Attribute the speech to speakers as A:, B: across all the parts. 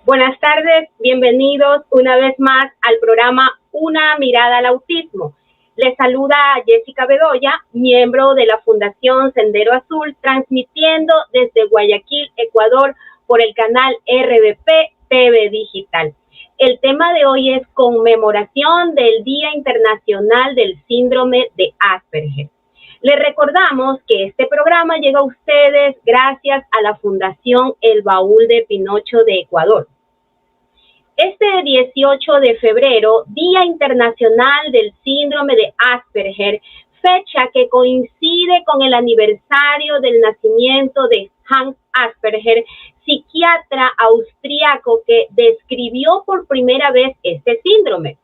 A: Buenas tardes, bienvenidos una vez más al programa Una Mirada al Autismo. Les saluda Jessica Bedoya, miembro de la Fundación Sendero Azul, transmitiendo desde Guayaquil, Ecuador, por el canal RBP TV Digital. El tema de hoy es conmemoración del Día Internacional del Síndrome de Asperger. Les recordamos que este programa llega a ustedes gracias a la Fundación El Baúl de Pinocho de Ecuador. Este 18 de febrero, Día Internacional del Síndrome de Asperger, fecha que coincide con el aniversario del nacimiento de Hans Asperger, psiquiatra austríaco que describió por primera vez este síndrome.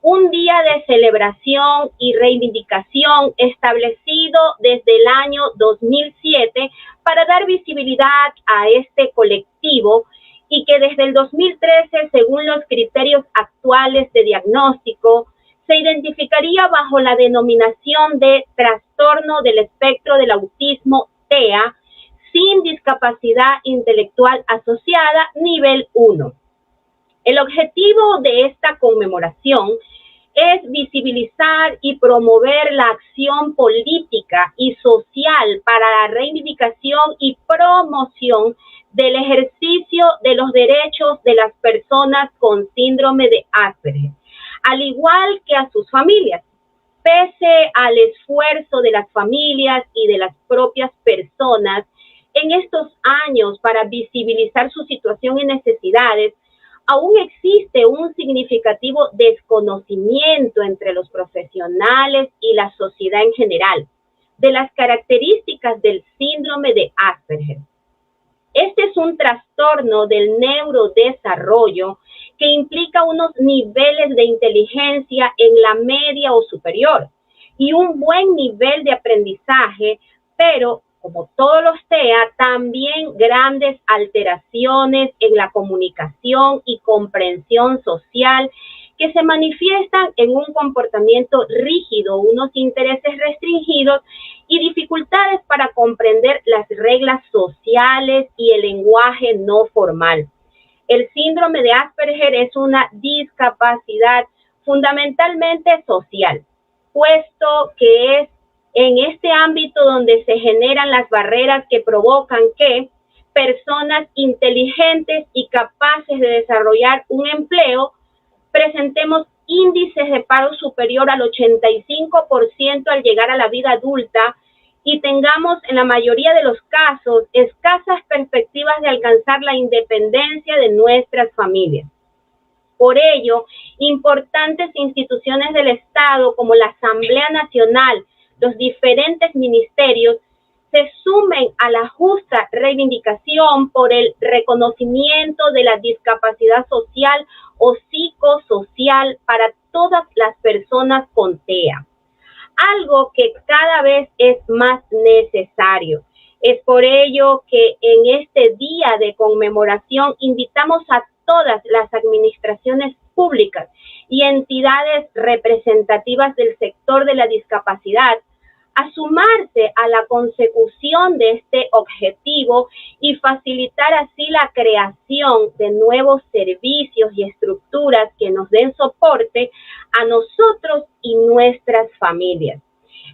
A: Un día de celebración y reivindicación establecido desde el año 2007 para dar visibilidad a este colectivo y que desde el 2013, según los criterios actuales de diagnóstico, se identificaría bajo la denominación de trastorno del espectro del autismo TEA, sin discapacidad intelectual asociada, nivel 1. El objetivo de esta conmemoración es visibilizar y promover la acción política y social para la reivindicación y promoción del ejercicio de los derechos de las personas con síndrome de Asperger, al igual que a sus familias. Pese al esfuerzo de las familias y de las propias personas en estos años para visibilizar su situación y necesidades, aún existe un significativo desconocimiento entre los profesionales y la sociedad en general de las características del síndrome de Asperger. Este es un trastorno del neurodesarrollo que implica unos niveles de inteligencia en la media o superior y un buen nivel de aprendizaje, pero como todos los TEA, también grandes alteraciones en la comunicación y comprensión social que se manifiestan en un comportamiento rígido, unos intereses restringidos y dificultades para comprender las reglas sociales y el lenguaje no formal. El síndrome de Asperger es una discapacidad fundamentalmente social, puesto que es en este ámbito donde se generan las barreras que provocan que personas inteligentes y capaces de desarrollar un empleo presentemos índices de paro superior al 85% al llegar a la vida adulta y tengamos en la mayoría de los casos escasas perspectivas de alcanzar la independencia de nuestras familias. Por ello, importantes instituciones del Estado como la Asamblea Nacional, los diferentes ministerios se sumen a la justa reivindicación por el reconocimiento de la discapacidad social o psicosocial para todas las personas con TEA, algo que cada vez es más necesario. Es por ello que en este día de conmemoración invitamos a todas las administraciones públicas y entidades representativas del sector de la discapacidad a sumarse a la consecución de este objetivo y facilitar así la creación de nuevos servicios y estructuras que nos den soporte a nosotros y nuestras familias.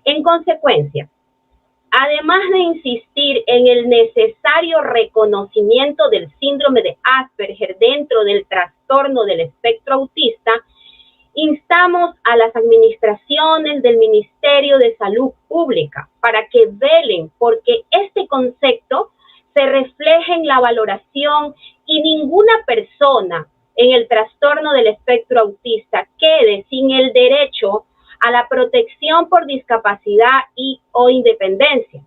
A: En consecuencia, además de insistir en el necesario reconocimiento del síndrome de Asperger dentro del trastorno del espectro autista, instamos a las administraciones del Ministerio de Salud Pública para que velen porque este concepto se refleje en la valoración y ninguna persona en el trastorno del espectro autista quede sin el derecho a la protección por discapacidad o independencia.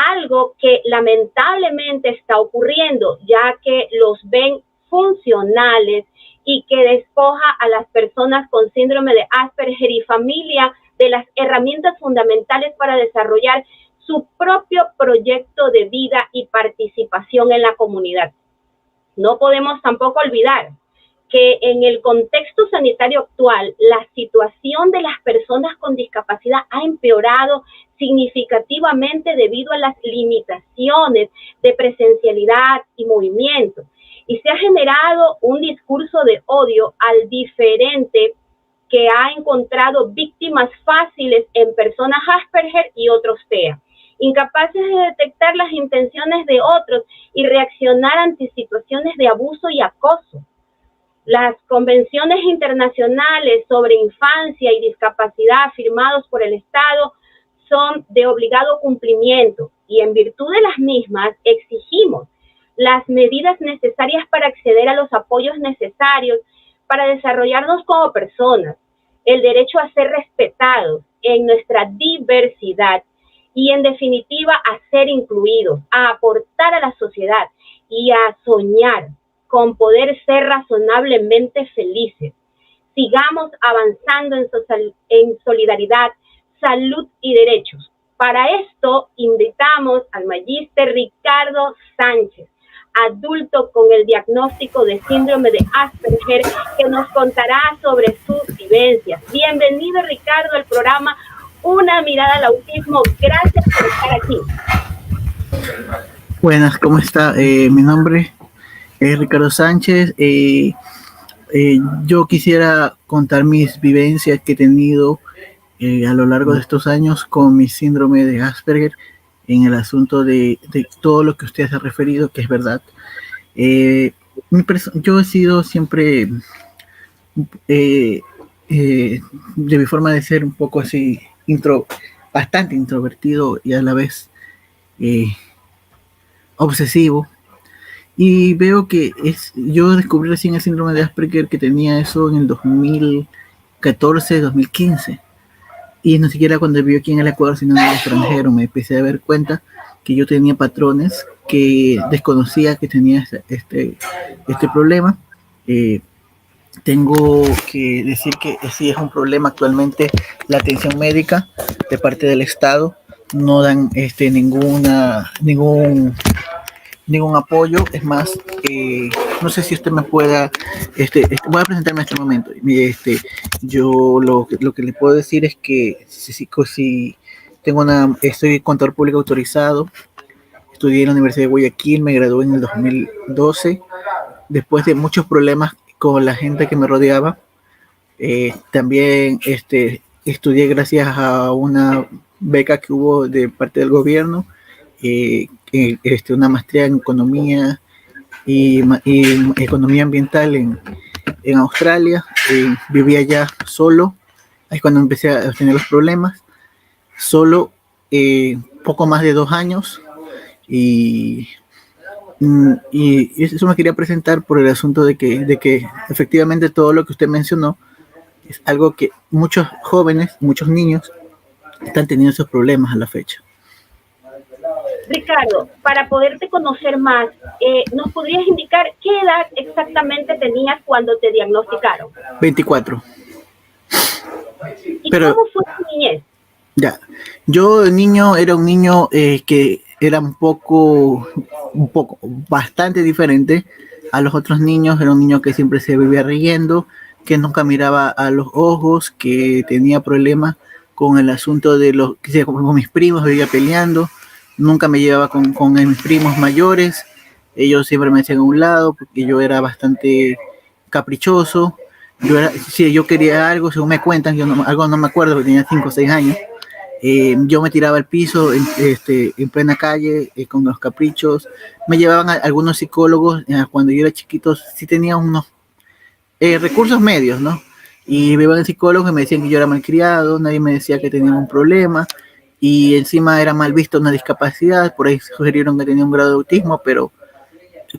A: Algo que lamentablemente está ocurriendo, ya que los ven funcionales y que despoja a las personas con síndrome de Asperger y familia de las herramientas fundamentales para desarrollar su propio proyecto de vida y participación en la comunidad. No podemos tampoco olvidar que en el contexto sanitario actual, la situación de las personas con discapacidad ha empeorado significativamente debido a las limitaciones de presencialidad y movimiento. y se ha generado un discurso de odio al diferente que ha encontrado víctimas fáciles en personas Asperger y otros TEA, incapaces de detectar las intenciones de otros y reaccionar ante situaciones de abuso y acoso. Las convenciones internacionales sobre infancia y discapacidad firmados por el Estado son de obligado cumplimiento y en virtud de las mismas exigimos las medidas necesarias para acceder a los apoyos necesarios para desarrollarnos como personas, el derecho a ser respetados en nuestra diversidad y en definitiva a ser incluidos, a aportar a la sociedad y a soñar con poder ser razonablemente felices. Sigamos avanzando en solidaridad, salud y derechos. Para esto invitamos al magíster Ricardo Sánchez, adulto con el diagnóstico de síndrome de Asperger, que nos contará sobre sus vivencias. Bienvenido, Ricardo, al programa Una Mirada al Autismo. Gracias por estar aquí.
B: Buenas, ¿cómo está? Mi nombre es Ricardo Sánchez. Yo quisiera contar mis vivencias que he tenido a lo largo de estos años con mi síndrome de Asperger en el asunto de todo lo que usted se ha referido, que es verdad. Yo he sido siempre, de mi forma de ser, un poco así, bastante introvertido y a la vez obsesivo. Y veo que yo descubrí recién el síndrome de Asperger, que tenía eso en el 2014, 2015. Y no siquiera cuando viví aquí en el Ecuador, sino en el extranjero, me empecé a dar cuenta que yo tenía patrones que desconocía que tenía este problema. Tengo que decir que sí es un problema actualmente la atención médica de parte del Estado. No dan ningún apoyo. Es más, no sé si usted me pueda, voy a presentarme en este momento. Yo lo que le puedo decir es que si estoy contador público autorizado, estudié en la Universidad de Guayaquil, me gradué en el 2012, después de muchos problemas con la gente que me rodeaba. También estudié gracias a una beca que hubo de parte del gobierno, una maestría en economía y economía ambiental en Australia. Vivía allá solo, ahí cuando empecé a tener los problemas, solo poco más de 2 años, y eso me quería presentar por el asunto de que efectivamente todo lo que usted mencionó es algo que muchos jóvenes, muchos niños están teniendo esos problemas a la fecha.
A: Ricardo, para poderte conocer más, ¿nos podrías indicar qué edad exactamente tenías cuando te diagnosticaron?
B: 24.
A: ¿Y cómo fue tu niñez?
B: Ya, yo era un niño que era bastante diferente a los otros niños. Era un niño que siempre se vivía riendo, que nunca miraba a los ojos, que tenía problemas con el asunto de con mis primos, vivía peleando. Nunca me llevaba con mis primos mayores. Ellos siempre me hacían a un lado porque yo era bastante caprichoso. Si yo quería algo, según me cuentan, algo no me acuerdo, porque tenía 5 o 6 años. Yo me tiraba al piso en plena calle con los caprichos. Me llevaban a algunos psicólogos cuando yo era chiquito. Sí tenía unos recursos medios, ¿no? Y me iban psicólogos y me decían que yo era malcriado, nadie me decía que tenía un problema, y encima era mal visto una discapacidad. Por ahí sugirieron que tenía un grado de autismo, pero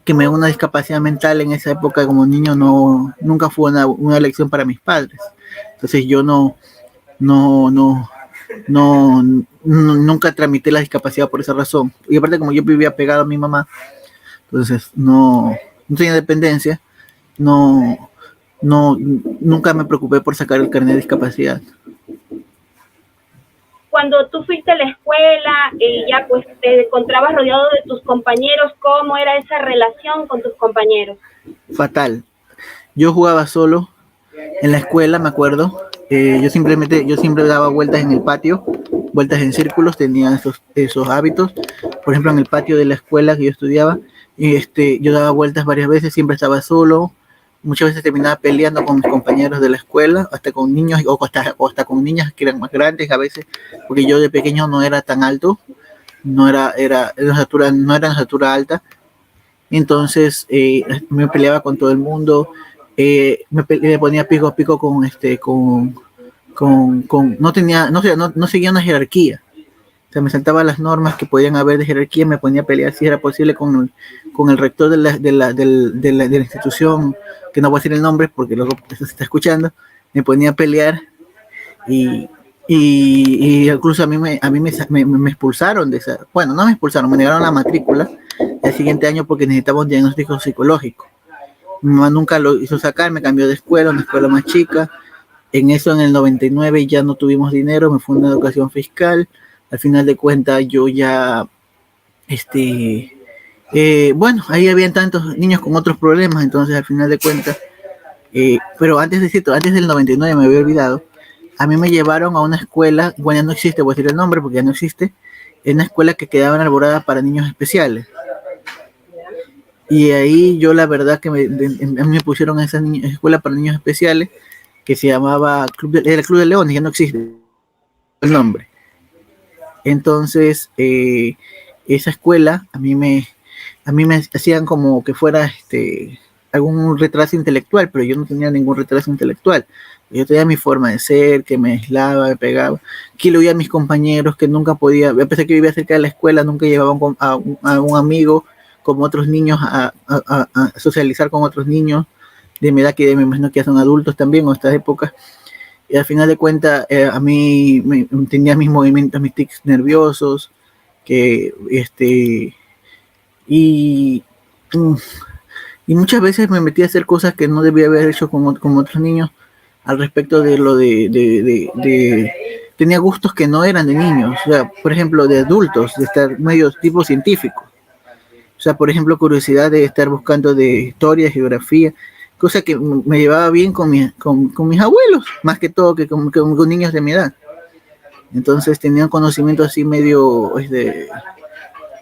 B: que me una discapacidad mental en esa época como niño nunca fue una elección para mis padres. Entonces yo nunca tramité la discapacidad por esa razón. Y aparte, como yo vivía pegado a mi mamá, entonces no tenía dependencia, nunca me preocupé por sacar el carnet de discapacidad.
A: Cuando tú fuiste a la escuela y ya pues te encontrabas rodeado de tus compañeros, ¿cómo era esa relación con tus compañeros?
B: Fatal. Yo jugaba solo en la escuela, me acuerdo. Yo siempre daba vueltas en el patio, vueltas en círculos, tenía esos hábitos. Por ejemplo, en el patio de la escuela que yo estudiaba, y yo daba vueltas varias veces, siempre estaba solo, muchas veces terminaba peleando con mis compañeros de la escuela, hasta con niños o hasta con niñas que eran más grandes a veces, porque yo de pequeño no era tan alto, no era de estatura alta, entonces me peleaba con todo el mundo, me ponía pico a pico no tenía, no seguía una jerarquía. O sea, me saltaba las normas que podían haber de jerarquía, me ponía a pelear si era posible con el rector de la institución, que no voy a decir el nombre porque luego se está escuchando, me ponía a pelear y, y incluso a mí me expulsaron de esa, bueno, no me expulsaron, me negaron la matrícula el siguiente año porque necesitaba un diagnóstico psicológico. Mi mamá nunca lo hizo sacar, me cambió de escuela, una escuela más chica. En eso, en el 99 ya no tuvimos dinero, me fue una educación fiscal. Al final de cuentas, yo ya, bueno, ahí habían tantos niños con otros problemas, entonces al final de cuentas, pero antes del 99 me había olvidado, a mí me llevaron a una escuela, bueno, ya no existe, voy a decir el nombre porque ya no existe, es una escuela que quedaba en Alborada para niños especiales. Y ahí yo la verdad que me pusieron a esa escuela para niños especiales que se llamaba era el Club de Leones, ya no existe el nombre. Entonces, esa escuela a mí me hacían como que fuera algún retraso intelectual, pero yo no tenía ningún retraso intelectual. Yo tenía mi forma de ser, que me aislaba, me pegaba, que lo oía a mis compañeros, que nunca podía, a pesar de que vivía cerca de la escuela, nunca llevaba a un amigo como otros niños a socializar con otros niños de mi edad, que me imagino que ya son adultos también, o estas épocas. Y al final de cuentas, a mí tenía mis movimientos, mis tics nerviosos, que y, y muchas veces me metí a hacer cosas que no debía haber hecho con otros niños al respecto de lo tenía gustos que no eran de niños, o sea, por ejemplo, de adultos, de estar medio tipo científico. O sea, por ejemplo, curiosidad de estar buscando de historia, geografía, cosa que me llevaba bien con mis abuelos, más que todo que con niños de mi edad. Entonces tenía un conocimiento así medio,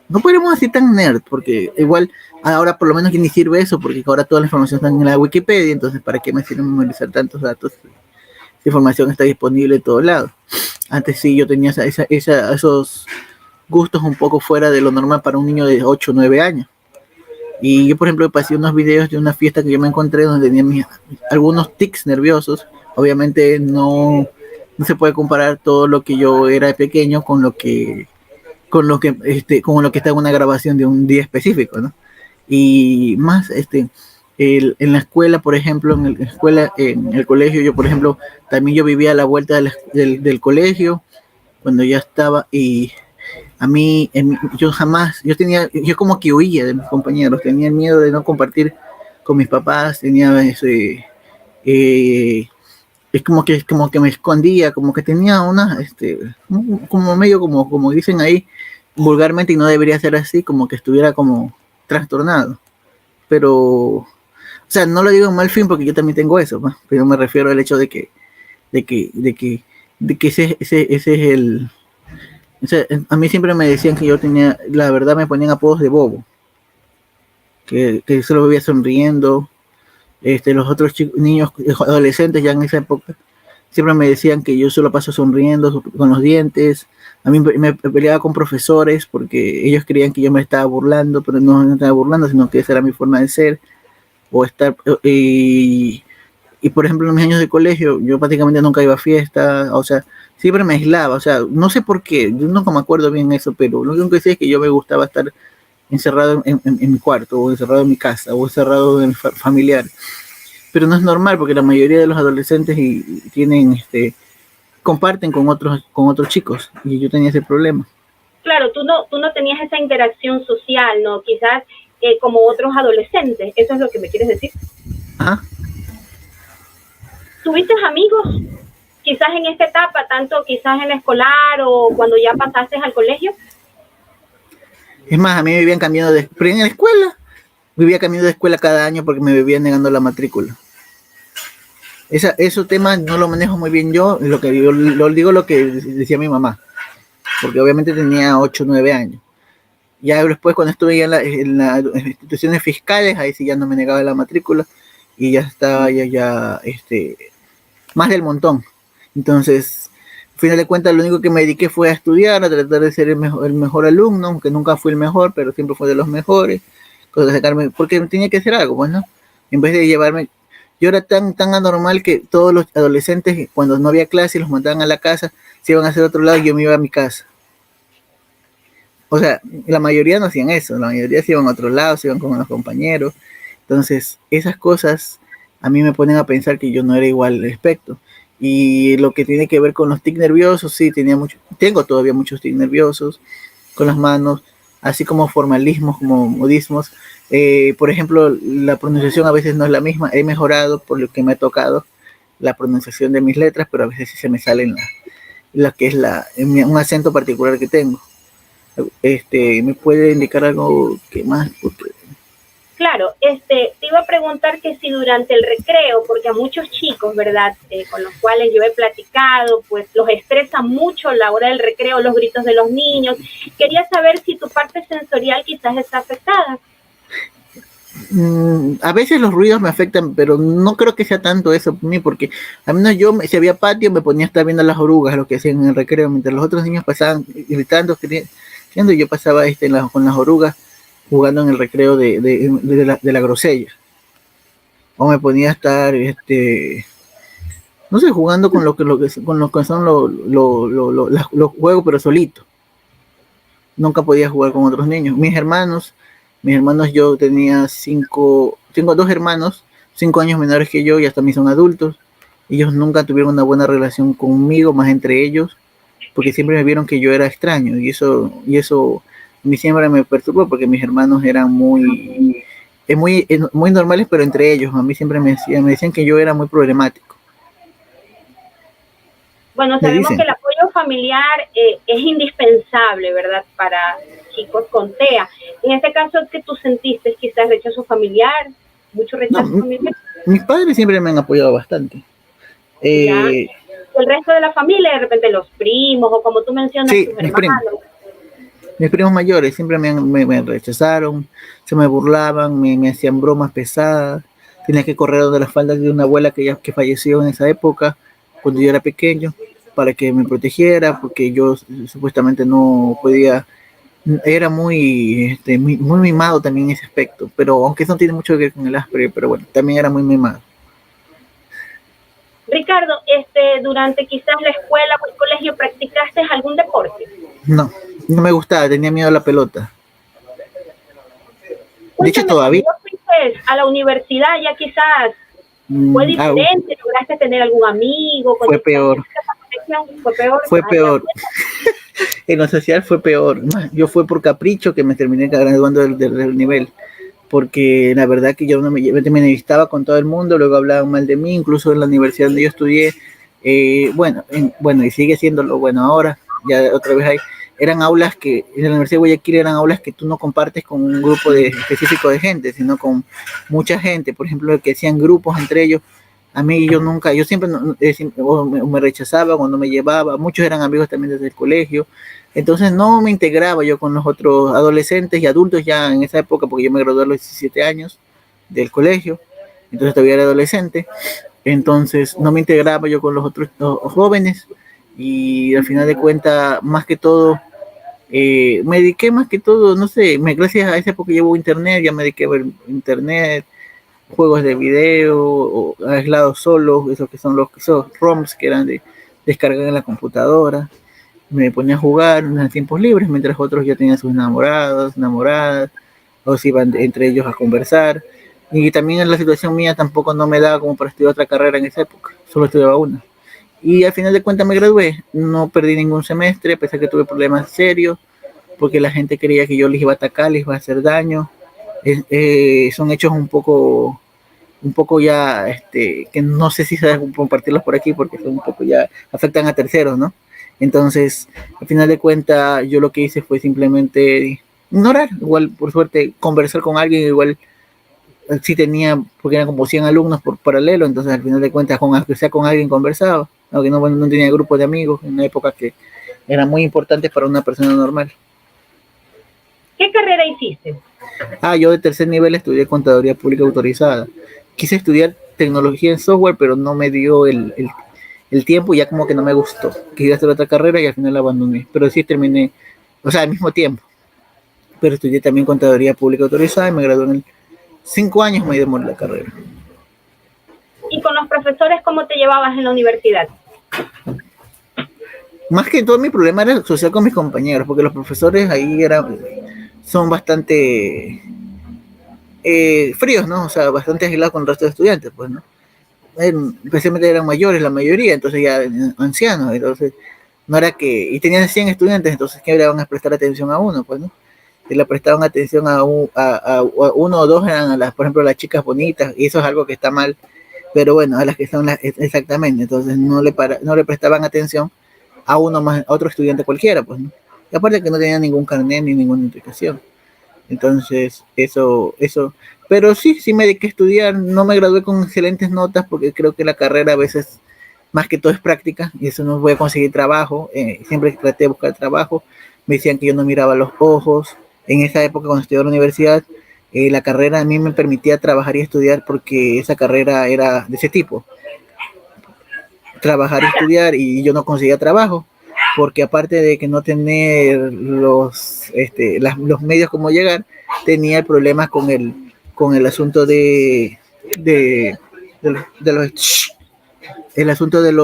B: no podríamos decir tan nerd, porque igual ahora por lo menos que ni sirve eso, porque ahora toda la información está en la Wikipedia, entonces ¿para qué me sirve memorizar tantos datos? Esa información está disponible en todos lados. Antes sí yo tenía esos gustos un poco fuera de lo normal para un niño de 8 o 9 años. Y yo, por ejemplo, pasé unos videos de una fiesta que yo me encontré donde tenía algunos tics nerviosos. Obviamente no se puede comparar todo lo que yo era de pequeño con lo que está en una grabación de un día específico, ¿no? Y más, en la escuela, por ejemplo, en el colegio, yo, por ejemplo, también yo vivía a la vuelta del colegio cuando ya estaba y a mí, yo como que huía de mis compañeros, tenía miedo de no compartir con mis papás, eh, es como que me escondía, como que tenía como medio como dicen ahí vulgarmente y no debería ser así, como que estuviera como trastornado, pero, o sea, no lo digo en mal fin porque yo también tengo eso, ¿no? Pero me refiero al hecho de que ese es o sea, a mí siempre me decían que yo tenía, la verdad me ponían apodos de bobo, que solo vivía sonriendo. Los otros niños, adolescentes ya en esa época, siempre me decían que yo solo paso sonriendo con los dientes. A mí me peleaba con profesores porque ellos creían que yo me estaba burlando, pero no estaba burlando, sino que esa era mi forma de ser. O estar, y por ejemplo, en mis años de colegio, yo prácticamente nunca iba a fiestas, o sea, siempre me aislaba, o sea, no sé por qué, yo nunca me acuerdo bien eso, pero lo único que sé es que yo me gustaba estar encerrado en mi cuarto, o encerrado en mi casa, o encerrado en familiar. Pero no es normal porque la mayoría de los adolescentes comparten con otros chicos, y yo tenía ese problema.
A: Claro, tú no tenías esa interacción social, ¿no? Quizás como otros adolescentes, ¿eso es lo que me quieres decir?
B: ¿Ah?
A: ¿Tuviste amigos quizás en esta etapa, tanto quizás en la escolar o cuando ya pasaste al colegio?
B: Es más, a mí me vivían cambiando pero en la escuela, vivía cambiando de escuela cada año porque me vivían negando la matrícula. Ese tema no lo manejo muy bien yo, lo digo lo que decía mi mamá, porque obviamente tenía 8 o 9 años. Ya después cuando estuve ya en las instituciones fiscales, ahí sí ya no me negaba la matrícula y ya estaba más del montón. Entonces, al final de cuentas, lo único que me dediqué fue a estudiar, a tratar de ser el mejor alumno, aunque nunca fui el mejor, pero siempre fue de los mejores, sacarme, porque tenía que hacer algo, pues, ¿no? En vez de llevarme, yo era tan anormal que todos los adolescentes, cuando no había clase, los mandaban a la casa, se iban a hacer otro lado y yo me iba a mi casa. O sea, la mayoría no hacían eso, la mayoría se iban a otro lado, se iban con los compañeros. Entonces, esas cosas a mí me ponen a pensar que yo no era igual al respecto. Y lo que tiene que ver con los tics nerviosos, sí, tengo todavía muchos tics nerviosos con las manos, así como formalismos, como modismos. Por ejemplo, la pronunciación a veces no es la misma. He mejorado por lo que me ha tocado la pronunciación de mis letras, pero a veces sí se me sale la que es un acento particular que tengo. ¿Me puede indicar algo que más? Porque...
A: Claro, te iba a preguntar que si durante el recreo, porque a muchos chicos, ¿verdad? Con los cuales yo he platicado, pues los estresa mucho la hora del recreo, los gritos de los niños. Quería saber si tu parte sensorial quizás está afectada.
B: A veces los ruidos me afectan, pero no creo que sea tanto eso por mí, porque al menos yo, si había patio, me ponía a estar viendo las orugas, lo que hacían en el recreo, mientras los otros niños pasaban gritando, yo pasaba con las orugas jugando en el recreo de la grosella. O me ponía a estar, no sé, jugando con lo que son los juegos, pero solito. Nunca podía jugar con otros niños. Mis hermanos, yo tengo 2 hermanos, 5 años menores que yo y hasta mí son adultos. Ellos nunca tuvieron una buena relación conmigo, más entre ellos, porque siempre me vieron que yo era extraño y eso a mí siempre me perturbó porque mis hermanos eran muy normales, pero entre ellos a mí siempre me decían que yo era muy problemático.
A: Bueno, sabemos que el apoyo familiar es indispensable, ¿verdad? Para chicos con TEA. En este caso, ¿qué tú sentiste? Quizás rechazo familiar, mucho rechazo familiar.
B: Mis padres siempre me han apoyado bastante.
A: El resto de la familia, de repente los primos, o como tú mencionas,
B: sí,
A: tus hermanos.
B: Mis primos mayores siempre me rechazaron, se me burlaban, me hacían bromas pesadas. Tenía que correr de las faldas de una abuela que falleció en esa época, cuando yo era pequeño, para que me protegiera, porque yo supuestamente no podía. Era muy mimado también en ese aspecto, pero aunque eso no tiene mucho que ver con el Asperger, pero bueno, también era muy mimado.
A: Ricardo, durante quizás la escuela o el colegio, ¿practicaste algún deporte?
B: No me gustaba, tenía miedo a la pelota. De hecho, todavía.
A: Fuiste a la universidad, ya quizás fue diferente, ¿lograste tener algún amigo?
B: Fue peor. Fue peor. En lo social fue peor. Yo fue por capricho que me terminé graduando del nivel. Porque la verdad que yo me enamistaba con todo el mundo, luego hablaban mal de mí, incluso en la universidad donde yo estudié, bueno, y sigue siéndolo, bueno, ahora, ya otra vez eran aulas que, en la Universidad de Guayaquil eran aulas que tú no compartes con un grupo específico de gente, sino con mucha gente, por ejemplo, que hacían grupos entre ellos. A mí yo siempre me rechazaba cuando me llevaba, muchos eran amigos también desde el colegio, entonces no me integraba yo con los otros adolescentes y adultos ya en esa época, porque yo me gradué a los 17 años del colegio, entonces todavía era adolescente, entonces no me integraba yo con los otros jóvenes y al final de cuentas, más que todo, me dediqué más que todo, no sé, gracias a esa época llevo internet, ya me dediqué a ver internet, juegos de video o aislados solos, esos que son esos ROMs que eran de descargar en la computadora. Me ponía a jugar en los tiempos libres mientras otros ya tenían sus enamoradas, o se iban entre ellos a conversar. Y también en la situación mía tampoco no me daba como para estudiar otra carrera en esa época, solo estudiaba una. Y al final de cuentas me gradué, no perdí ningún semestre, a pesar que tuve problemas serios, porque la gente creía que yo les iba a atacar, les iba a hacer daño. Son hechos un poco ya, que no sé si sabes compartirlos por aquí, porque son un poco ya, afectan a terceros, ¿no? Entonces, al final de cuentas, yo lo que hice fue simplemente ignorar, igual por suerte conversar con alguien, igual sí tenía, porque eran como 100 alumnos por paralelo, entonces al final de cuentas, aunque sea con alguien conversaba, aunque no tenía grupo de amigos, en una época que era muy importante para una persona normal.
A: ¿Qué carrera hiciste?
B: Yo de tercer nivel estudié Contaduría Pública Autorizada. Quise estudiar tecnología en software, pero no me dio el tiempo y ya como que no me gustó. Quise hacer otra carrera y al final la abandoné. Pero sí terminé, o sea, al mismo tiempo. Pero estudié también Contaduría Pública Autorizada y me gradué en 5 años, me demoré la carrera.
A: ¿Y con los profesores cómo te llevabas en la universidad?
B: Más que todo mi problema era social con mis compañeros, porque los profesores ahí son bastante fríos, ¿no? O sea, bastante aislados con el resto de estudiantes, pues, ¿no? Especialmente eran mayores la mayoría, entonces ya ancianos, entonces no era que, y tenían 100 estudiantes, entonces ¿qué le van a prestar atención a uno? Pues, ¿no? Si le prestaban atención a uno o dos eran, por ejemplo, las chicas bonitas, y eso es algo que está mal, pero bueno, a las que son exactamente, entonces no le prestaban atención a uno más, a otro estudiante cualquiera, pues, ¿no? Y aparte que no tenía ningún carnet ni ninguna implicación. Entonces, pero sí me dediqué a estudiar, no me gradué con excelentes notas porque creo que la carrera a veces más que todo es práctica y eso no voy a conseguir trabajo, siempre traté de buscar trabajo, me decían que yo no miraba los ojos, en esa época cuando estudiaba en la universidad, la carrera a mí me permitía trabajar y estudiar porque esa carrera era de ese tipo, trabajar y estudiar y yo no conseguía trabajo porque aparte de que no tener los medios como llegar, tenía el problema con el asunto de los el asunto el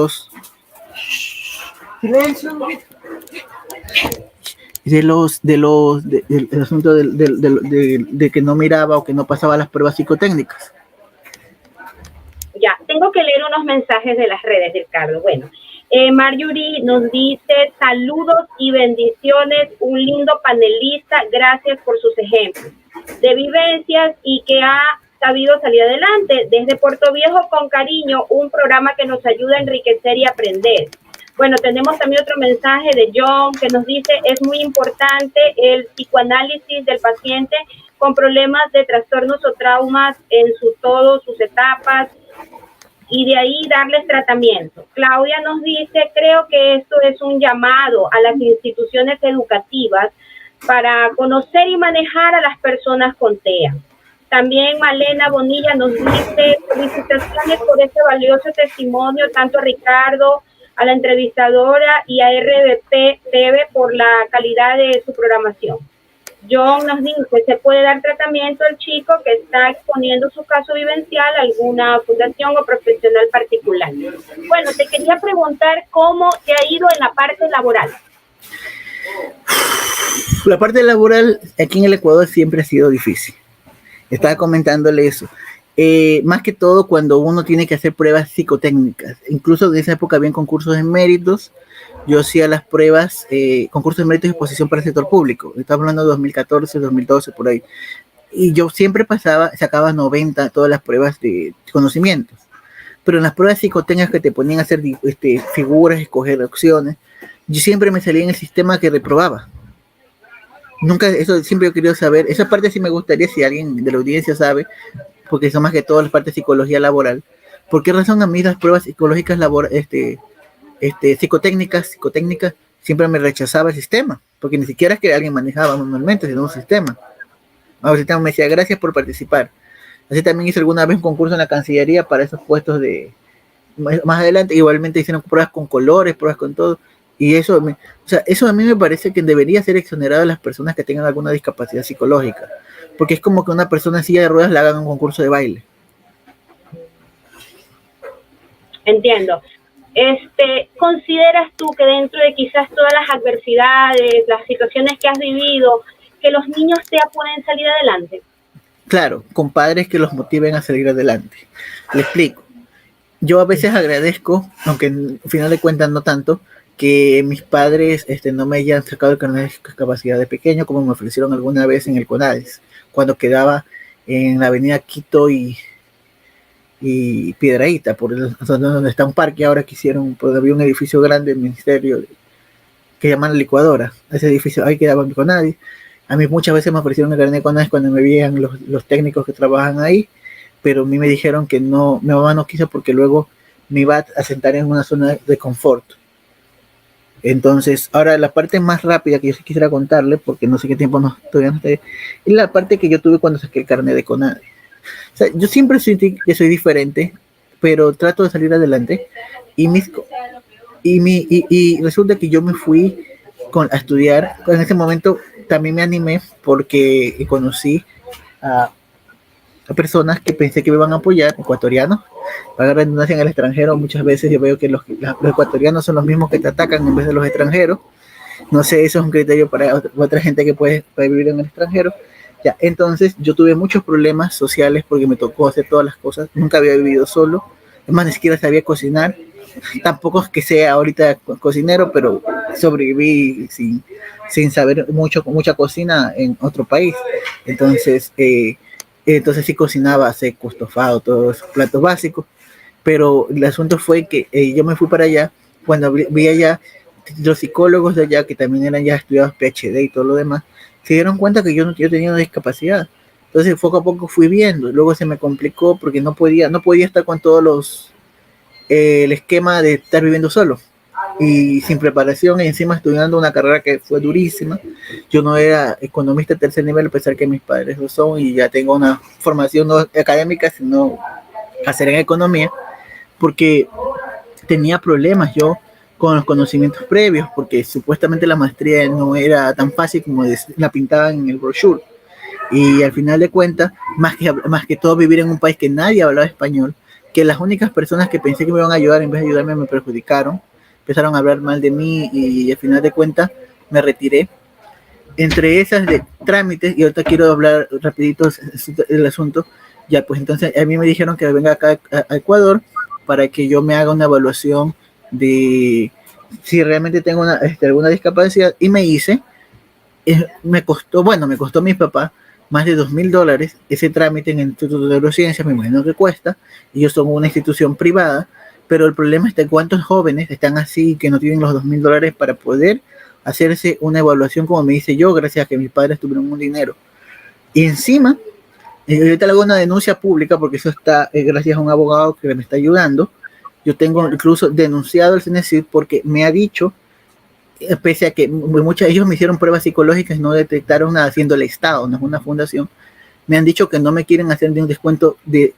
B: asunto de que no miraba o que no pasaba las pruebas psicotécnicas.
A: Ya, tengo que leer unos mensajes de las redes, Ricardo. Bueno, Marjorie nos dice saludos y bendiciones, un lindo panelista, gracias por sus ejemplos de vivencias y que ha sabido salir adelante. Desde Puerto Viejo, con cariño, un programa que nos ayuda a enriquecer y aprender. Bueno, tenemos también otro mensaje de John que nos dice, es muy importante el psicoanálisis del paciente con problemas de trastornos o traumas en todas sus etapas, y de ahí darles tratamiento. Claudia nos dice, creo que esto es un llamado a las instituciones educativas para conocer y manejar a las personas con TEA. También Malena Bonilla nos dice, felicitaciones por este valioso testimonio, tanto a Ricardo, a la entrevistadora y a RBP TV por la calidad de su programación. John nos dice, se puede dar tratamiento al chico que está exponiendo su caso vivencial a alguna fundación o profesional particular. Bueno, te quería preguntar cómo te ha ido en la parte laboral.
B: La parte laboral aquí en el Ecuador siempre ha sido difícil. Estaba comentándole eso. Más que todo cuando uno tiene que hacer pruebas psicotécnicas. Incluso en esa época había concursos de méritos. Yo hacía las pruebas, concursos de méritos y exposición para el sector público. Estaba hablando de 2014, 2012, por ahí. Y yo siempre sacaba 90 todas las pruebas de conocimientos. Pero en las pruebas psicotécnicas que te ponían a hacer figuras, escoger opciones, yo siempre me salía en el sistema que reprobaba. Nunca, eso siempre he querido saber. Esa parte sí me gustaría, si alguien de la audiencia sabe, porque son más que todo las partes de psicología laboral. ¿Por qué razón a mí las pruebas psicológicas psicotécnicas, siempre me rechazaba el sistema? Porque ni siquiera es que alguien manejaba manualmente, sino un sistema. El sistema me decía, gracias por participar. Así también hice alguna vez un concurso en la Cancillería para esos puestos de... Más adelante igualmente hicieron pruebas con colores, pruebas con todo. Y eso a mí me parece que debería ser exonerado a las personas que tengan alguna discapacidad psicológica. Porque es como que una persona en silla de ruedas le hagan un concurso de baile.
A: Entiendo. ¿Consideras tú que dentro de quizás todas las adversidades, las situaciones que has vivido, que los niños TEA pueden salir adelante?
B: Claro, con padres que los motiven a salir adelante. Le explico. Yo a veces agradezco, aunque al final de cuentas no tanto, que mis padres no me hayan sacado el carnet de discapacidad de pequeño, como me ofrecieron alguna vez en el CONADES, cuando quedaba en la avenida Quito y Piedrahíta, donde está un parque ahora que hicieron, pues había un edificio grande del ministerio que llaman la licuadora. Ese edificio ahí quedaba mi CONADES. A mí muchas veces me ofrecieron el carnet de CONADES cuando me veían los técnicos que trabajan ahí, pero a mí me dijeron que no, mi mamá no quiso porque luego me iba a sentar en una zona de confort. Entonces, ahora la parte más rápida que yo sí quisiera contarle, porque no sé qué tiempo todavía no estoy, es la parte que yo tuve cuando saqué el carnet de CONADE. O sea, yo siempre sentí que soy diferente, pero trato de salir adelante y y resulta que yo me fui a estudiar. En ese momento también me animé porque conocí a personas que pensé que me iban a apoyar, ecuatorianos, para redundancia en el extranjero. Muchas veces yo veo que los ecuatorianos son los mismos que te atacan en vez de los extranjeros. No sé, eso es un criterio para otra gente que puede vivir en el extranjero. Ya, entonces yo tuve muchos problemas sociales porque me tocó hacer todas las cosas. Nunca había vivido solo. Es más, ni siquiera sabía cocinar. Tampoco es que sea ahorita cocinero, pero sobreviví sin saber mucha cocina en otro país. Entonces, entonces sí cocinaba seco, estofado, todos esos platos básicos. Pero el asunto fue que yo me fui para allá. Cuando vi allá, los psicólogos de allá, que también eran ya estudiados PhD y todo lo demás, se dieron cuenta que yo tenía una discapacidad. Entonces poco a poco fui viendo. Luego se me complicó porque no podía estar con todos el esquema de estar viviendo solo y sin preparación, y encima estudiando una carrera que fue durísima. Yo no era economista de tercer nivel, a pesar que mis padres lo son, y ya tengo una formación no académica, sino hacer en economía, porque tenía problemas yo con los conocimientos previos, porque supuestamente la maestría no era tan fácil como la pintaban en el brochure. Y al final de cuentas, más que todo vivir en un país que nadie hablaba español, que las únicas personas que pensé que me iban a ayudar, en vez de ayudarme, me perjudicaron, empezaron a hablar mal de mí, y al final de cuentas me retiré. Entre esas de trámites, y ahorita quiero hablar rapidito del asunto, ya pues entonces a mí me dijeron que venga acá a Ecuador para que yo me haga una evaluación de si realmente tengo alguna discapacidad, y me hice. Me costó, bueno, me costó a mi papá más de $2,000 ese trámite en el Instituto de Neurociencias. Me imagino que cuesta. Ellos son una institución privada, pero el problema está en cuántos jóvenes están así que no tienen los $2,000 para poder hacerse una evaluación como me hice yo, gracias a que mis padres tuvieron un dinero. Y encima, ahorita le hago una denuncia pública porque eso está gracias a un abogado que me está ayudando. Yo tengo incluso denunciado al CNESID porque me ha dicho, pese a que muchos de ellos me hicieron pruebas psicológicas, no detectaron nada, siendo el Estado, no es una fundación. Me han dicho que no me quieren hacer de un descuento de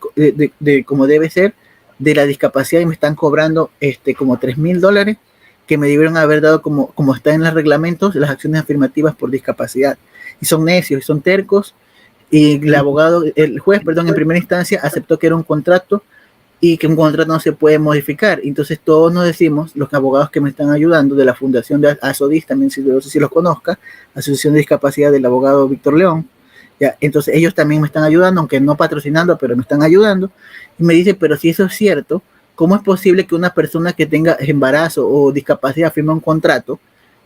B: como debe ser de la discapacidad, y me están cobrando como $3,000 que me debieron haber dado como está en los reglamentos, las acciones afirmativas por discapacidad. Y son necios, y son tercos, y el juez, perdón, en primera instancia aceptó que era un contrato y que un contrato no se puede modificar. Entonces todos nos decimos, los abogados que me están ayudando de la fundación de ASODIS, también no sé si los conozca, Asociación de Discapacidad del abogado Víctor León, ya, entonces ellos también me están ayudando, aunque no patrocinando, pero me están ayudando, y me dice, pero si eso es cierto, ¿cómo es posible que una persona que tenga embarazo o discapacidad firme un contrato,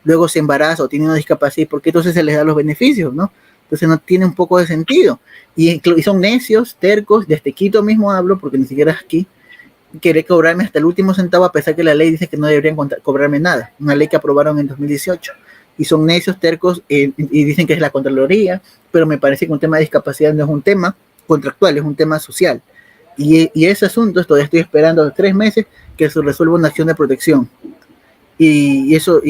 B: luego se embaraza o tiene una discapacidad, y por qué entonces se les da los beneficios, ¿no? Entonces no tiene un poco de sentido. Y son necios, tercos, desde Quito mismo hablo, porque ni siquiera es aquí, quiere cobrarme hasta el último centavo, a pesar que la ley dice que no deberían cobrarme nada, una ley que aprobaron en 2018. Y son necios, tercos, y dicen que es la Contraloría, pero me parece que un tema de discapacidad no es un tema contractual, es un tema social. Y ese asunto, todavía estoy esperando 3 meses que se resuelva una acción de protección. Y eso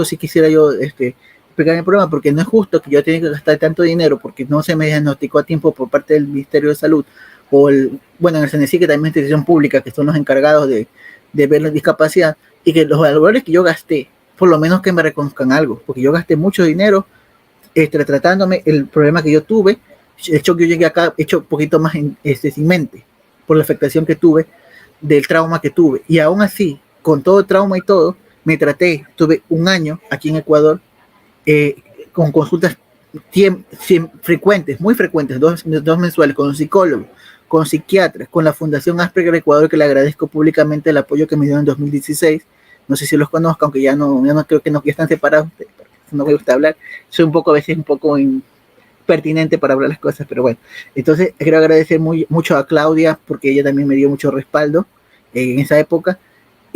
B: sí quisiera yo explicar el problema, porque no es justo que yo tenga que gastar tanto dinero porque no se me diagnosticó a tiempo por parte del Ministerio de Salud, o bueno, en el CNESI, que también es institución pública, que son los encargados de ver la discapacidad, y que los valores que yo gasté, por lo menos que me reconozcan algo, porque yo gasté mucho dinero tratándome el problema que yo tuve. De hecho, yo llegué acá hecho un poquito más sin mente, por la afectación que tuve, del trauma que tuve, y aún así, con todo el trauma y todo, me traté, tuve un año aquí en Ecuador, con consultas frecuentes, muy frecuentes, dos mensuales, con un psicólogo, con psiquiatras, con la Fundación Asperger Ecuador, que le agradezco públicamente el apoyo que me dio en 2016. No sé si los conozco, aunque ya no creo que no, ya están separados, no me gusta hablar, soy a veces un poco impertinente para hablar las cosas, pero bueno. Entonces quiero agradecer mucho a Claudia, porque ella también me dio mucho respaldo en esa época.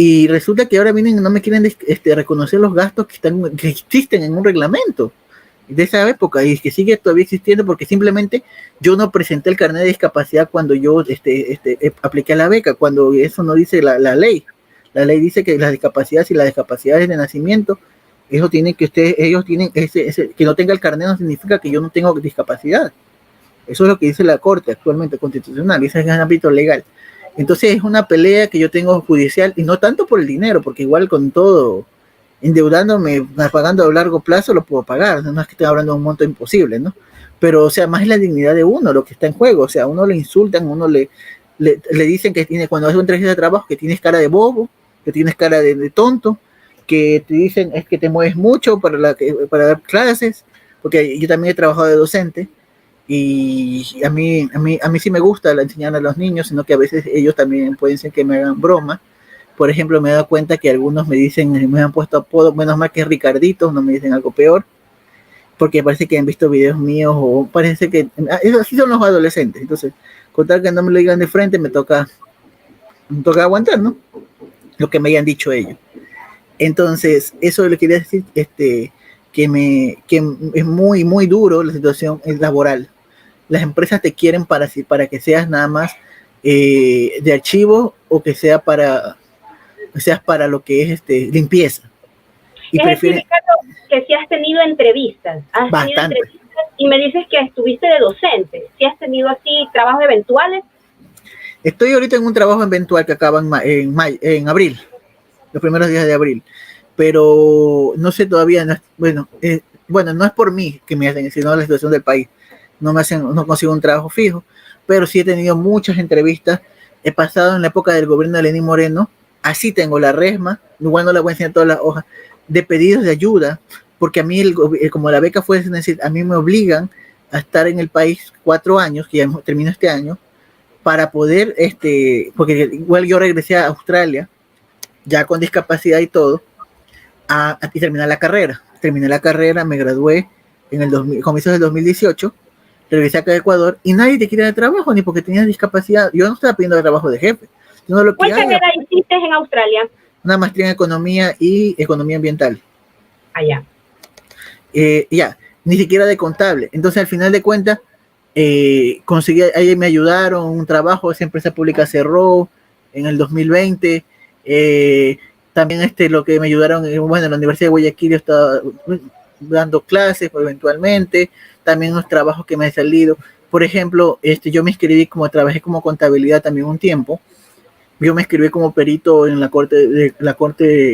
B: Y resulta que ahora vienen y no me quieren reconocer los gastos que existen en un reglamento de esa época, y que sigue todavía existiendo, porque simplemente yo no presenté el carnet de discapacidad cuando yo apliqué a la beca, cuando eso no dice la ley. La ley dice que las discapacidades y las discapacidades de nacimiento, eso tiene que ellos tienen que no tenga el carnet no significa que yo no tengo discapacidad. Eso es lo que dice la Corte actualmente constitucional, y ese es el ámbito legal. Entonces es una pelea que yo tengo judicial, y no tanto por el dinero, porque igual con todo, endeudándome, pagando a largo plazo, lo puedo pagar, no es que esté hablando de un monto imposible, ¿no? Pero, o sea, más es la dignidad de uno lo que está en juego, o sea, a uno le insultan, a uno le dicen que tiene, cuando hace una entrevista de trabajo, que tienes cara de bobo, que tienes cara de tonto, que te dicen es que te mueves mucho para dar clases, porque yo también he trabajado de docente, y a mí sí me gusta enseñar a los niños, sino que a veces ellos también pueden ser que me hagan broma. Por ejemplo, me he dado cuenta que algunos me dicen, me han puesto apodo, menos mal que es Ricardito, no me dicen algo peor, porque parece que han visto videos míos, o parece que, así son los adolescentes. Entonces, con tal que no me lo digan de frente, me toca aguantar, ¿no? Lo que me hayan dicho ellos. Entonces, eso le quería decir, que es muy, muy duro la situación laboral. Las empresas te quieren para que seas nada más de archivo, o que seas para lo que es limpieza.
A: Y es prefieren... decir, Ricardo, que si has tenido entrevistas, y me dices que estuviste de docente, si has tenido así trabajos eventuales.
B: Estoy ahorita en un trabajo eventual que acaba en abril, los primeros días de abril, pero no sé todavía, bueno, no es por mí que me hacen, sino la situación del país. No consigo un trabajo fijo, pero sí he tenido muchas entrevistas. He pasado en la época del gobierno de Lenín Moreno, así tengo la resma, igual no le voy a enseñar todas las hojas, de pedidos de ayuda, porque a mí, como la beca fue decir, a mí me obligan a estar en el país 4 años, que ya termino este año, para poder, porque igual yo regresé a Australia, ya con discapacidad y todo, a terminar la carrera. Terminé la carrera, me gradué en el comienzos del 2018, regresé acá a Ecuador, y nadie te quiere dar trabajo, ni porque tenías discapacidad. Yo no estaba pidiendo trabajo de jefe.
A: ¿Cuál carrera hiciste en Australia?
B: Una maestría en economía y economía ambiental.
A: Allá.
B: Ya, ni siquiera de contable. Entonces, al final de cuentas, conseguí, ahí me ayudaron, un trabajo, esa empresa pública cerró en el 2020. También lo que me ayudaron, bueno, en la Universidad de Guayaquil yo estaba dando clases eventualmente, también los trabajos que me han salido. Por ejemplo, yo me inscribí, trabajé como contabilidad también un tiempo. Yo me inscribí como perito en la corte,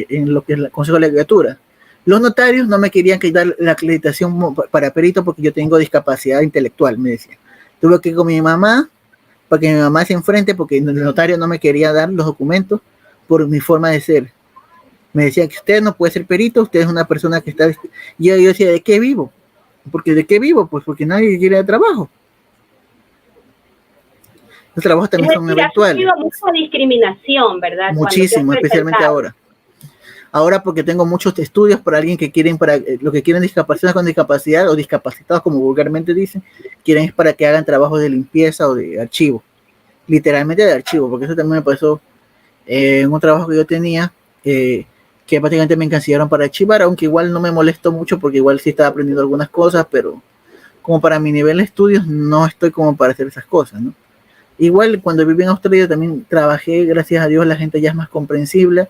B: en lo que es el Consejo de la Legislatura. Los notarios no me querían dar la acreditación para perito porque yo tengo discapacidad intelectual, me decían. Tuve que ir con mi mamá para que mi mamá se enfrente, porque el notario no me quería dar los documentos por mi forma de ser. Me decían que usted no puede ser perito, usted es una persona que está... Y yo decía, ¿de qué vivo? ¿De qué vivo? Pues porque nadie quiere dar trabajo. Los trabajos también son eventuales.
A: Ha mucha discriminación, ¿verdad?
B: Muchísimo, especialmente ahora. Ahora porque tengo muchos estudios para alguien que quieren, para lo que quieren discapacidad con discapacidad, o discapacitados como vulgarmente dicen, quieren es para que hagan trabajos de limpieza o de archivo. Literalmente de archivo, porque eso también me pasó en un trabajo que yo tenía, que prácticamente me encancillaron para archivar, aunque igual no me molestó mucho porque igual sí estaba aprendiendo algunas cosas, pero como para mi nivel de estudios no estoy como para hacer esas cosas, ¿no? Igual cuando viví en Australia también trabajé, gracias a Dios la gente ya es más comprensible,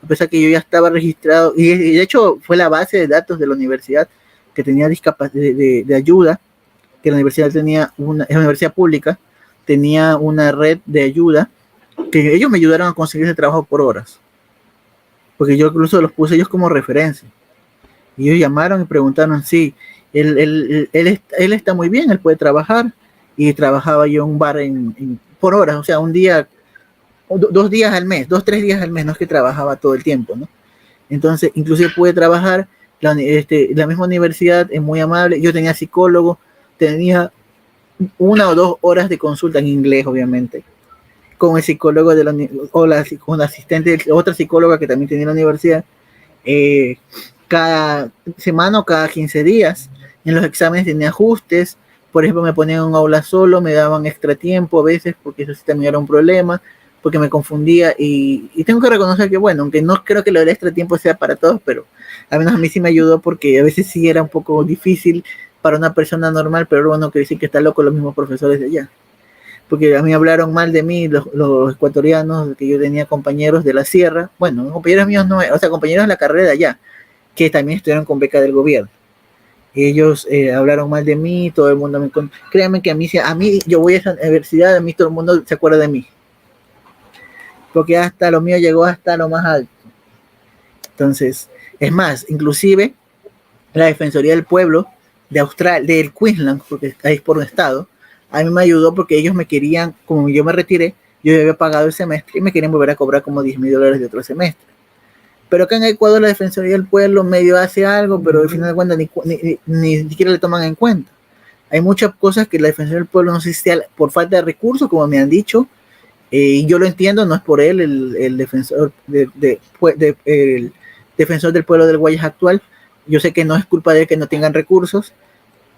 B: a pesar que yo ya estaba registrado, y de hecho fue la base de datos de la universidad que tenía de ayuda, que la universidad tenía es una universidad pública, tenía una red de ayuda, que ellos me ayudaron a conseguir ese trabajo por horas, porque yo incluso los puse ellos como referencia, y ellos llamaron y preguntaron, sí, él está muy bien, él puede trabajar, y trabajaba yo en un bar por horas, o sea, un día, 2 días al mes, 2-3 días al mes, no es que trabajaba todo el tiempo, ¿no? Entonces, inclusive pude trabajar, la misma universidad es muy amable, yo tenía psicólogo, tenía 1 o 2 horas de consulta en inglés, obviamente, con el psicólogo con la asistente, otra psicóloga que también tenía en la universidad, cada semana o cada 15 días, en los exámenes tenía ajustes. Por ejemplo, me ponían en un aula solo, me daban extra tiempo a veces, porque eso sí también era un problema, porque me confundía, y tengo que reconocer que, bueno, aunque no creo que lo del extra tiempo sea para todos, pero al menos a mí sí me ayudó, porque a veces sí era un poco difícil para una persona normal, pero bueno, que dicen que está loco los mismos profesores de allá. porque a mí hablaron mal de mí los ecuatorianos, que yo tenía compañeros de la sierra, bueno, compañeros míos no, o sea, compañeros de la carrera de allá, que también estuvieron con beca del gobierno. Ellos hablaron mal de mí, todo el mundo créanme que a mí, yo voy a esa universidad, a mí todo el mundo se acuerda de mí, porque hasta lo mío llegó hasta lo más alto. Entonces, es más, inclusive la Defensoría del Pueblo de Australia, del Queensland, porque es por un estado, a mí me ayudó porque ellos me querían, como yo me retiré, yo había pagado el semestre y me querían volver a cobrar como $10,000 de otro semestre. Pero acá en Ecuador la Defensoría del Pueblo medio hace algo, pero al final de cuentas ni siquiera le toman en cuenta. Hay muchas cosas que la Defensoría del Pueblo no sé si sea por falta de recursos, como me han dicho, y yo lo entiendo, no es por él, el defensor el defensor del pueblo del Guayas actual. Yo sé que no es culpa de él que no tengan recursos,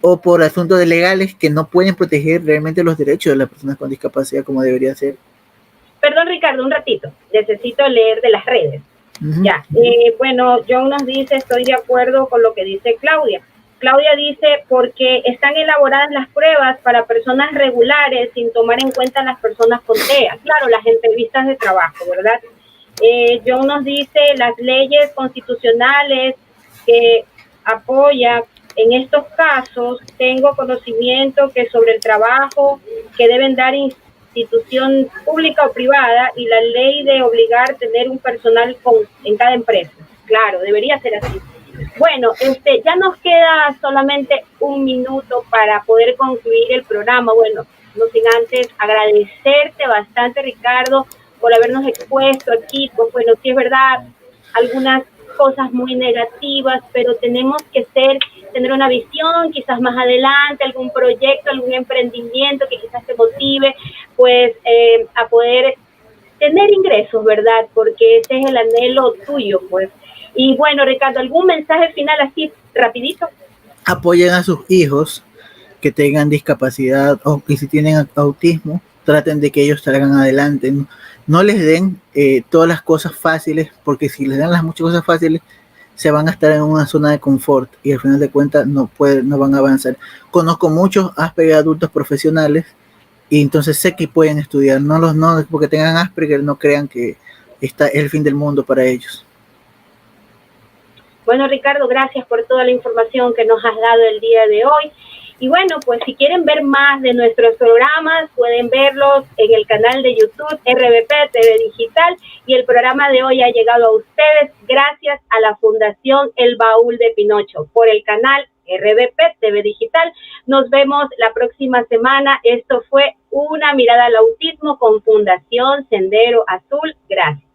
B: o por asuntos de legales que no pueden proteger realmente los derechos de las personas con discapacidad como debería ser.
A: Perdón, Ricardo, un ratito. Necesito leer de las redes. Ya, bueno, John nos dice, estoy de acuerdo con lo que dice Claudia. Claudia dice, porque están elaboradas las pruebas para personas regulares sin tomar en cuenta las personas con TEA. Claro, las entrevistas de trabajo, ¿verdad? John nos dice, las leyes constitucionales que apoya en estos casos, tengo conocimiento que sobre el trabajo que deben dar institución pública o privada y la ley de obligar a tener un personal en cada empresa. Claro, debería ser así. Bueno, ya nos queda solamente un minuto para poder concluir el programa. Bueno, no sin antes agradecerte bastante, Ricardo, por habernos expuesto aquí. Pues bueno, sí es verdad, algunas cosas muy negativas, pero tenemos que tener una visión, quizás más adelante, algún proyecto, algún emprendimiento que quizás te motive, pues, a poder tener ingresos, ¿verdad? Porque ese es el anhelo tuyo, pues. Y bueno, Ricardo, ¿algún mensaje final así, rapidito?
B: Apoyen a sus hijos que tengan discapacidad y si tienen autismo, traten de que ellos salgan adelante. No les den todas las cosas fáciles, porque si les dan las muchas cosas fáciles, se van a estar en una zona de confort y al final de cuentas no van a avanzar. Conozco muchos Asperger adultos profesionales y entonces sé que pueden estudiar. No porque tengan Asperger, no crean que es el fin del mundo para ellos.
A: Bueno, Ricardo, gracias por toda la información que nos has dado el día de hoy. Y bueno, pues si quieren ver más de nuestros programas, pueden verlos en el canal de YouTube RBP TV Digital. Y el programa de hoy ha llegado a ustedes gracias a la Fundación El Baúl de Pinocho por el canal RBP TV Digital. Nos vemos la próxima semana. Esto fue Una Mirada al Autismo con Fundación Sendero Azul. Gracias.